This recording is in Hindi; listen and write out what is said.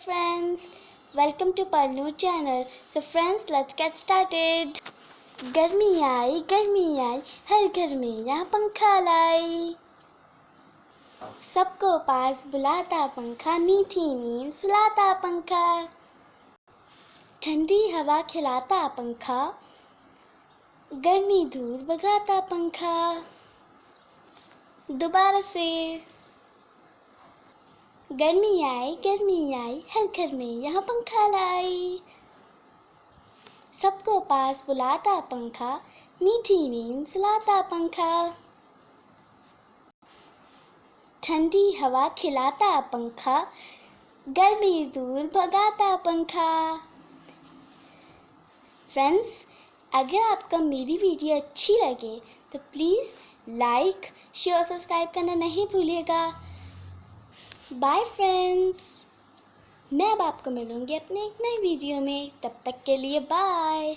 Friends, welcome to Parlu channel. So friends, let's get started. गर्मी आई हर घर में यहाँ पंखा लाई। सबको पास बुलाता पंखा, मीठी नींद सुलाता पंखा, ठंडी हवा खिलाता पंखा, गर्मी दूर भगाता पंखा। दोबारा से। गर्मी आई हर घर में यहाँ पंखा लाई। सबको पास बुलाता पंखा, मीठी नींद सुलाता पंखा, ठंडी हवा खिलाता पंखा, गर्मी दूर भगाता पंखा। फ्रेंड्स, अगर आपको मेरी वीडियो अच्छी लगे तो प्लीज़ लाइक, शेयर और सब्सक्राइब करना नहीं भूलिएगा। बाय फ्रेंड्स, मैं अब आपको मिलूंगी अपने एक नई वीडियो में। तब तक के लिए बाय।